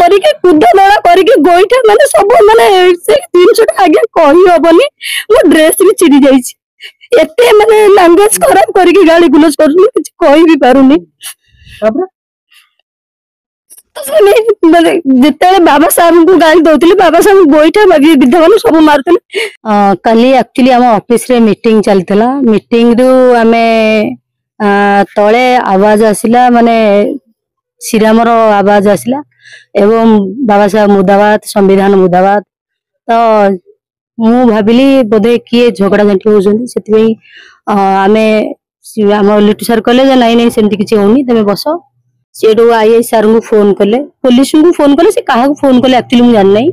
करके कुदा दड़ा करके गोईठा माने सब माने से जिनसटा आगे कहि हबनी मो ड्रेस भी चिड़ी जाईछि एते माने लैंग्वेज खराब करके गाली गुलज करनी कुछ कहि भी पारुनी जिते बाबा साहब को गाली दौले बाबा साहब गोईठा विधा मान सब मारुले कल एक्चुअली आम ऑफिस रे मीटिंग चलता मीटिंग रु आमे तले आवाज आसिला माने श्रीरामर आवाज आसिला एवं बाबा साहब मुर्दाबाद संविधान मुर्दाबाद तो मु भाविली बोधे किए झगड़ा झांटी होती आमे आम लिटू सार कहले नाई नाई सेमती किसी होनी तमें बस सीडू आईएस सार को फोन कले पुलिस को फोन कले से कहा फोन कले एक्चुअली मुझे जान नहीं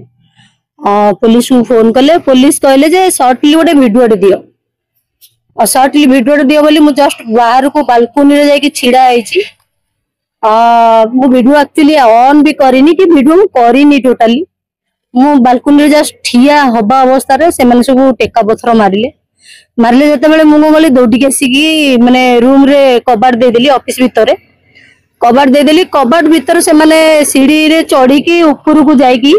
पुलिस को फोन कले पुलिस कहले जे शॉर्टली गोटे वीडियो दियो और शॉर्टली वीडियो दियो बोली मु जस्ट बाहर को बालकोनी रे जाके छिड़ा आइछि मु वीडियो एक्चुअली ऑन भी करिनी कि वीडियो मु करिनी टोटली मु बालकोनी रे जस्ट ठिया हबा अवस्था रे से माने सब टेका पत्थर मारले जते बेले मु बोली दौड़ी के आसिकी माने रूम रे कबाड़ दे देली ऑफिस भीतर कबाड़ दे देली कबाड़ भीतर से माने सीढ़ी रे चढ़ी की ऊपर को जाईकी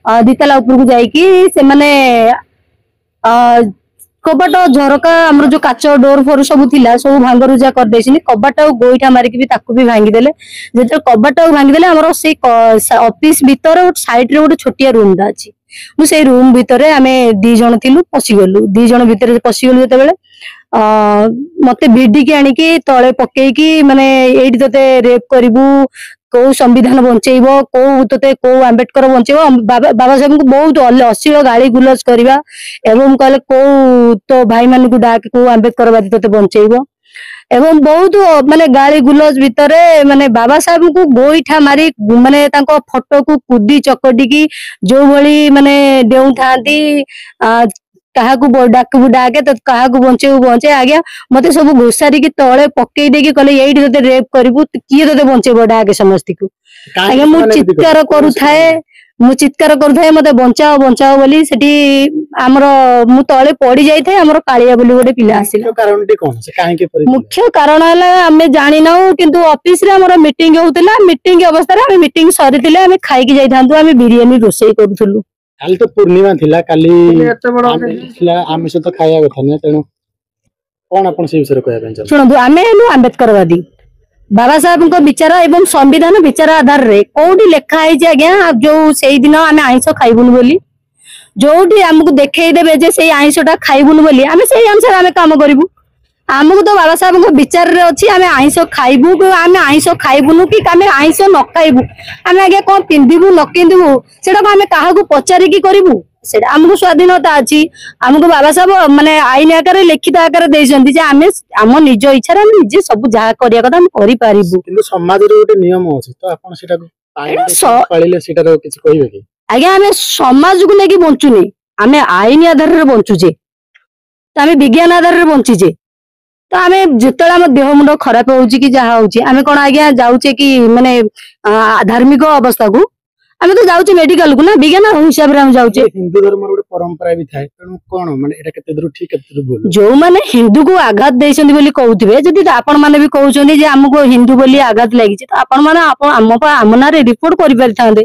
दिताला ऊपर को जाईकी से माने कबाट झरका हमर जो काच डोर फोर सब थिला सब भांग रुजा कर देछिनी कबाट गोईठा मारिक भी ताकू भी भांगी देले जेते कबाट भांगी देले हमर से ऑफिस भीतर साइड रे गोटे छोटिया रूम दा अछि मु से रूम भीतर आमे 2 जण थिलु पसी गलु 2 जण भीतर पसी गलु जेते बेले मते बीडी के आनी की तळे पक्के की माने एडी तते रेप करिवु को संविधान बंचेइबो को तते को आंबेडकर बंचेइबो बाबा साहब को बहुत अश्लील गाली गुलज करबा एवं कहले को तो भाई मान को डाक को आंबेडकर वादी तते बंचेइबो एवं बहुत माने गाली गुलज भीतर माने बाबा साहब को गोईठा मारी माने तांको फोटो को कुदी चकटी की जो भली माने देउ थांती कहा डाकू डाके तो कहा बंचे आज्ञा मत सब घोषारी की तले पकई दे कहले ये ते रेप करू किए ते बंचेब डाके समस्त को आज्ञा मु चित्कार करुए मत बचाओ बचाओ बोली सेठी आमर मु तले पड़ी जाए आमर कालिया बोली गोटे पिला आसिला मुख्य कारण आमे जानी ना किंतु ऑफिस रे हमर मीटिंग होतला मीटिंग अवस्था रे मीटिंग सरी आमे खाई की जाइथांतु आमे बिरयानी रोसई करूथुलु काली तो पूर्णिमा थिला काली आमिष तो खाया कथा न तेणु कोन अपन से विषय कहया पेन सुनदु आमे नु आंबेडकरवादी बाबा साहब को विचार एवं संविधान विचार आधार रे कोडी लेखा है जे आज्ञा जो सेई दिन आमे आइंस खाइबुन बोली जोडी हमकु देखै देबे जे सेई आइंसटा खाइबुन बोली आमे सेई अनुसार आमे काम करिवु आमको तो बाबा साहब को विचार रे अछि आमे आइंस खाइबु कि आमे आइंस खाइबुनु कि आमे आइंस न खाइबु आमे आगे कोन पिंदिबु न किंदिबु सेटा को आमे काहा को पचारि की करिवु सेटा हमको स्वाधीनता अछि हमको बाबा साहब माने आईन आकार लिखित आकार देइछन्ती जे आमे हम निज इच्छा रे हम निजे सब जहा करिया कथा हम करि पारिबु किंतु समाज रे गोटे नियम अछि तो आपण सेटा को पाळिले सेटा रो किछ कहिबे कि आगे आमे समाज को लेके बंचुनी आमे आईन आधार रे बंचुजे त आमे विज्ञान आधार रे बंचिजे तो आमे जिते आम देह मुंड खराब होउची कि जहा होउची आमे कोन आज्ञा जाउचे कि माने धार्मिक अवस्था को आमे तो जाउचे मेडिकल को ना विज्ञान हिसाब रे हम जाउचे हिंदू धर्म रो परंपरा भी थाए तनु कोन माने एटा केते दूर ठीक केते दूर बोल जो माने हिंदू को आघात देइछन्ती बोली कहउथिबे जदी आपण माने भी कहउछन्ती जे हमको हिंदू बोली आघात लागिछि तो आपण माने आम ना रे रिपोर्ट करि परथांदे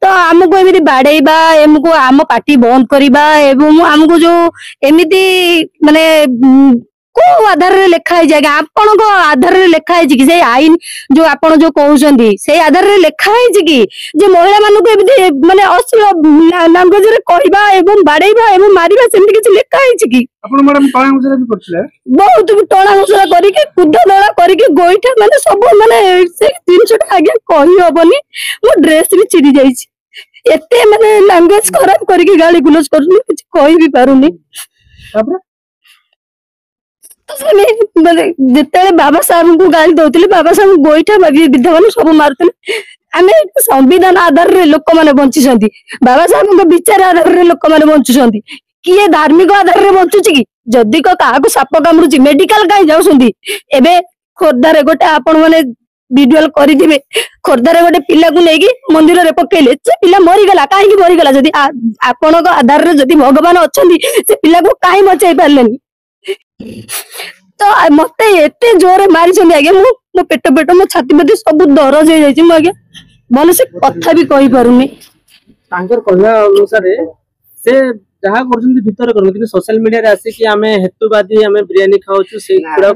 तो आमको एमिति बाडेइबा एमको आम पार्टी बंद करिबा एवं आमको जो एमिति माने को आधार रे लिखा है जागा आपण को आधार रे लिखा है कि से आईन जो आपण जो कहउछन्ती से आधार रे लिखा है कि जे महिला मानु को एमिति माने अश्लील लैंग्वेज रे कहबा एवं बाडेइबा एवं मारिबा सेमिति किछ लिखा है कि आपण मैडम टणा घुसरा भी करथिले बहुत टणा घुसरा करी के कुदा दड़ा करी के गोईठा माने सब माने से 300 आगे कहि हबनी मो ड्रेस भी चिड़ी जाईछि एते माने लैंग्वेज खराब करी के गाली गुलज करनी किछ कहि भी पारुनी तापर जिते बाबा साहब को गाली दौले बाबा साहब गोईठा विधा मान सब मारुले आमे संविधान आधार रे लोक माने बंचिसंती बाबा साहब को विचार आधार रे लोक माने बंचुसंती किए धार्मिक आधार रे बंचुची कि जदि को काहाको साप कामुची मेडिकल काई जाउसंती एबे खोरदारे गोटे आपण माने वीडियो करिथिबे खोरदारे गोटे पिला को लेकी मंदिर रे पकेले से पिला मरि गला काहे की मरि गला जदि आपण को आधार रे जदि भगवान अछंती से पिला को काहे बचाई पारलेनी तो मते एते जोरे मारी छन आगे मो पेट मो छाती में सब दरज हो जाई आगे ଭଲ ସେ କଥା ବି କହି ପାରୁନି। ତାଙ୍କର କହିବା ଅନୁସାରେ ସେ ଯାହା କରୁଛନ୍ତି ଭିତରେ କରନ୍ତି କିନ୍ତୁ सोशल मीडिया रे आसी कि आमे हेतुवादी आमे बिरयानी खाउछु से पूरा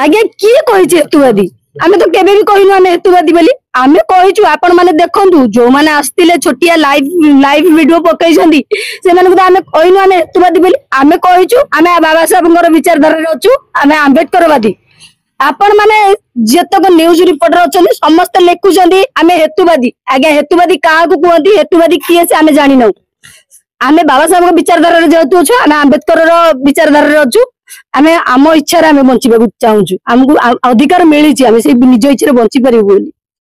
आज्ञा किए कहिছে हेतुवादी आमे तो केबे भी कहिनु आमे हेतुवादी बोली आमे कहिछु आपण माने देखंतु जो माने आस्तिले छोटिया लाइव वीडियो पकैछंदी से माने को आमे कहिनु आमे हेतुवादी बोली आमे कहिछु आमे बाबा साहेबଙ୍କର विचारधारा रे अछु आमे आंबेडकरवादी आपण माने जतक न्यूज रिपोर्टर अछन समस्त लेखुछंदी आमे हेतुवादी आज्ञा हेतुवादी काहा को कहंती हेतुवादी किए से आमे जानि न आमे बाबा साहेब विचारधारा रे जेतु अछु आमे आंबेडकर रो विचारधारा रे अछु आमे आम इच्छा रे आमे बंचिबा चाहूछु हमकु अधिकार मिली छी आमे से निज इच्छा रे बंची परिबो बोली।